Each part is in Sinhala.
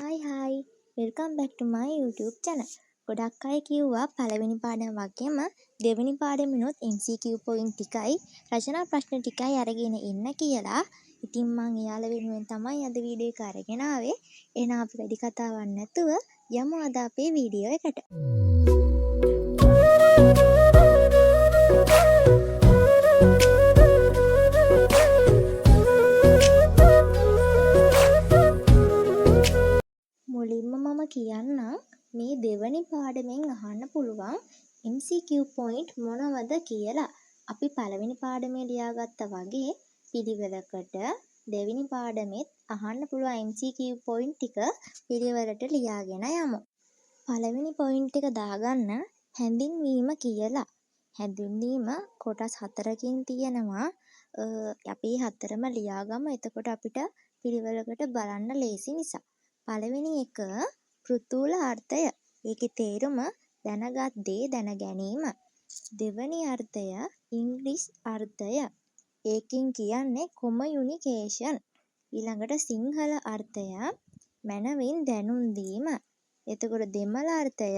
Hi, welcome back to my YouTube channel. ගොඩක් අය කිව්වා පළවෙනි පාඩම වගේම දෙවෙනි පාඩමෙනුත් MCQ point ටිකයි රචනා ප්‍රශ්න ටිකයි අරගෙන ඉන්න කියලා. ඉතින් මම එයාලා වෙනුවෙන් තමයි අද වීඩියෝ එක අරගෙන ආවේ. එහෙනම් අපි වැඩි කතාවක් නැතුව යමු අද අපේ වීඩියෝ එකට. මුලින්ම මම කියන්නම් මේ දෙවනි පාඩමෙන් අහන්න පුළුවන් MCQ point මොනවද කියලා. අපි පළවෙනි පාඩමේ ලියාගත්තා වගේ පිළිවෙලකට දෙවෙනි පාඩමෙත් අහන්න පුළුවන් MCQ point ටික පිළිවෙලට ලියාගෙන යමු. පළවෙනි point එක දාගන්න හැඳින්වීම කියලා. හැඳින්වීම කොටස් 4කින් තියෙනවා. අපි හතරම ලියාගමු. එතකොට අපිට පිළිවෙලකට බලන්න ලේසි නිසා. පළවෙනි එක පෘථූල අර්ථය. ඒකේ තේරුම දැනගත් දේ දැන ගැනීම. දෙවෙනි අර්ථය ඉංග්‍රීසි අර්ථය. ඒකෙන් කියන්නේ කොමියුනිකේෂන්. ඊළඟට සිංහල අර්ථය මනවින් දැනුම් දීම. එතකොට දෙමළ අර්ථය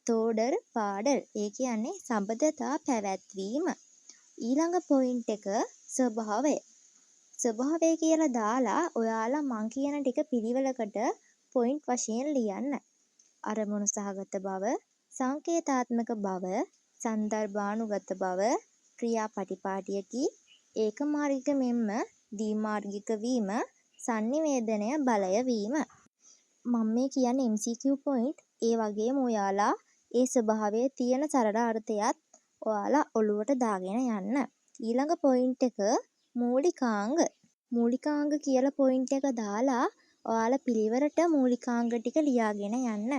තෝඩර් පාඩල්. ඒ කියන්නේ සබඳතා පැවැත්වීම. ඊළඟ පොයින්ට් එක ස්වභාවය. ස්වභාවය කියලා දාලා ඔයාලා මං කියන ටික පිළිවෙලකට පොයින්ට් වශයෙන් ලියන්න. අරමුණු සහගත බව, සංකේතාත්මක බව, සන්දර්භානුගත බව, ක්‍රියාපටිපාටියකි, ඒකමාර්ගික මෙන්ම ද්විමාර්ගික වීම, sannivedana බලය වීම. මම මේ කියන්නේ MCQ point. ඒ වගේම ඔයාලා ඒ ස්වභාවයේ තියෙන සරල අර්ථයත් ඔයාලා ඔලුවට දාගෙන යන්න. ඊළඟ පොයින්ට් එක මූලිකාංග. මූලිකාංග කියලා පොයින්ට් එක දාලා ඔයාලා පිළිවෙලට මූලිකාංග ටික ලියාගෙන යන්න.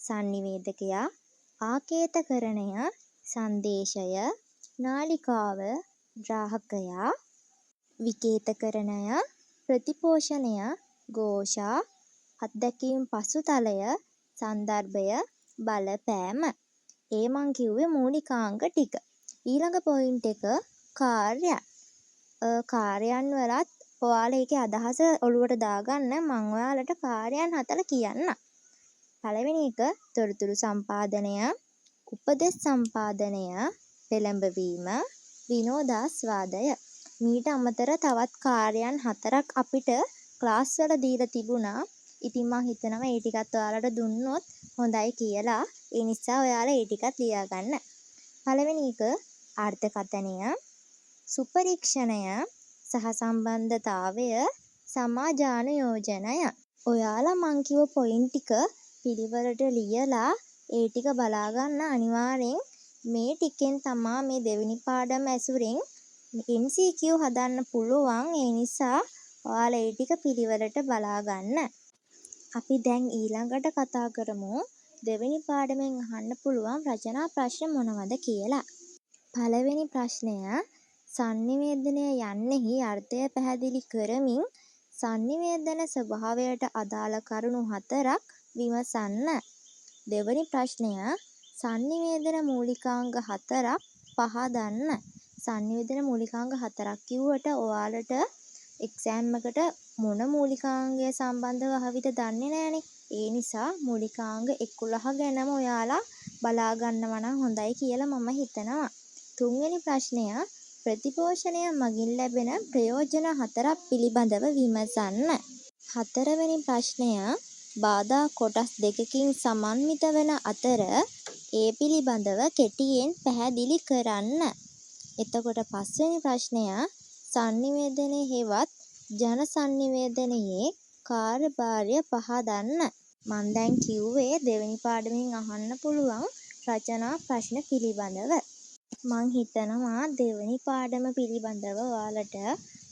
sannivedakaya, ආකේතකරණය, සංදේශය, නාලිකාව, ග්‍රාහකයා, විකේතකරණය, ප්‍රතිපෝෂණය, ഘോഷා, අත්දැකීම් පසුතලය, සන්දර්භය, බලපෑම. ඒ මං කිව්වේ මූලිකාංග ටික. ඊළඟ පොයින්ට් එක කාර්යයන්. කාර්යයන් වලත් ඔයාලා ඒකේ අදහස ඔලුවට දාගන්න. මම ඔයාලට කාර්යයන් 4 කියන්නම්. පළවෙනි එක තොරතුරු සම්පාදනය, උපදෙස් සම්පාදනය, පෙළඹවීම, විනෝදාස්වාදය. මීට අමතර තවත් කාර්යයන් 4ක් අපිට ක්ලාස් වල දීලා තිබුණා. ඉතින් මම හිතනවා ඒ ටිකත් ඔයාලට දුන්නොත් හොඳයි කියලා. ඒ නිසා ඔයාලා ඒ ටිකත් ලියා ගන්න. පළවෙනි එක අර්ථකථනය, සුපරීක්ෂණය, සහසම්බන්ධතාවය, සමාජානුයෝජනය. ඔයාලා මං කිව්ව පොයින්ට් ටික පිළිවෙලට ලියලා ඒ ටික බලා ගන්න. අනිවාර්යෙන් මේ ටිකෙන් තමයි මේ දෙවෙනි පාඩම ඇසුරෙන් MCQ හදන්න පුළුවන්. ඒ නිසා ඔයාලා ඒ ටික පිළිවෙලට බලා ගන්න. අපි දැන් ඊළඟට කතා කරමු දෙවෙනි පාඩමෙන් අහන්න පුළුවන් රචනා ප්‍රශ්න මොනවද කියලා. පළවෙනි ප්‍රශ්නය sannivedana යන්නෙහි අර්ථය පැහැදිලි කරමින් sannivedana ස්වභාවයට අදාළ කරුණු 4ක් විමසන්න. දෙවෙනි ප්‍රශ්නය sannivedana මූලිකාංග 4ක් පහදන්න. sannivedana මූලිකාංග 4ක් කිව්වට ඔයාලට එක්සෑම් එකට මොන මූලිකාංගය සම්බන්ධව අහවිද දන්නේ නැහනේ. ඒ නිසා මූලිකාංග 11 ගැනම ඔයාලා බලා ගන්නවා නම් හොඳයි කියලා මම හිතනවා. තුන්වෙනි ප්‍රශ්නය ප්‍රතිපෝෂණය මගින් ලැබෙන ප්‍රයෝජන 4ක් පිළිබඳව විමසන්න. හතරවෙනි ප්‍රශ්නය බාධා කොටස් දෙකකින් සමන්විත වන අතර ඒ පිළිබඳව කෙටියෙන් පැහැදිලි කරන්න. එතකොට පස්වෙනි ප්‍රශ්නය sannivedana හෙවත් ජන sannivedanaයේ කාර්යභාරය පහදන්න. මම දැන් කිව්වේ දෙවෙනි පාඩමෙන් අහන්න පුළුවන් රචනා ප්‍රශ්න පිළිබඳව. මං හිතනවා දෙවෙනි පාඩම පිළිබඳව ඔයාලට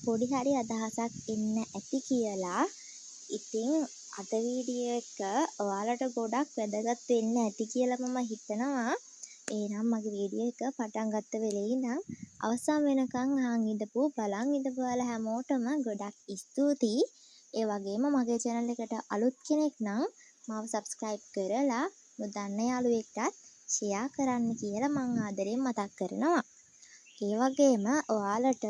පොඩි හරි අදහසක් එන්න ඇති කියලා. ඉතින් අද වීඩියෝ එක ඔයාලට ගොඩක් වැදගත් වෙන්න ඇති කියලා මම හිතනවා. එහෙනම් මගේ වීඩියෝ එක පටන් ගත්ත වෙලේ ඉඳන් අවසන් වෙනකන් අහන් ඉඳපු බලන් ඉඳපු ඔයාලා හැමෝටම ගොඩක් ස්තුතියි. ඒ වගේම මගේ channel එකට අලුත් කෙනෙක් නම් මාව subscribe කරලා නොදන්න යාළුවෙක්ටත් share කරන්න කියලා මං ආදරෙන් මතක් කරනවා. ඒ වගේම ඔයාලට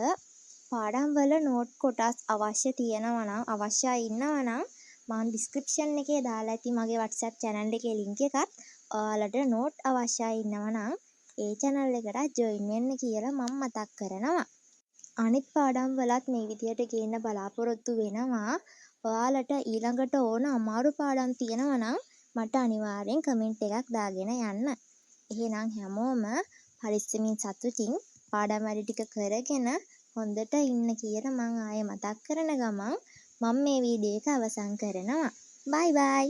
පාඩම් වල නෝට් කොටස් අවශ්‍යයි ඉන්නවා නම් මම ඩිස්ක්‍රිප්ෂන් එකේ දාලා ඇති මගේ WhatsApp channel එකේ link එකත්. ඔයාලට නෝට් අවශ්‍යයි ඉන්නවා නම් ඒ channel එකට join වෙන්න කියලා මම මතක් කරනවා. අනිත් පාඩම් වලත් මේ විදියට ගේන්න බලාපොරොත්තු වෙනවා. ඔයාලට ඊළඟට ඕන අමාරු පාඩම් තියෙනවා නම් මට අනිවාර්යෙන් කමෙන්ට් එකක් දාගෙන යන්න. එහෙනම් හැමෝම පරිස්සමින් සතුටින් පාඩම් වැඩ ටික කරගෙන හොඳට ඉන්න කියලා මම ආයෙ මතක් කරන ගමන් මම මේ වීඩියෝ එක අවසන් කරනවා. බයි බයි.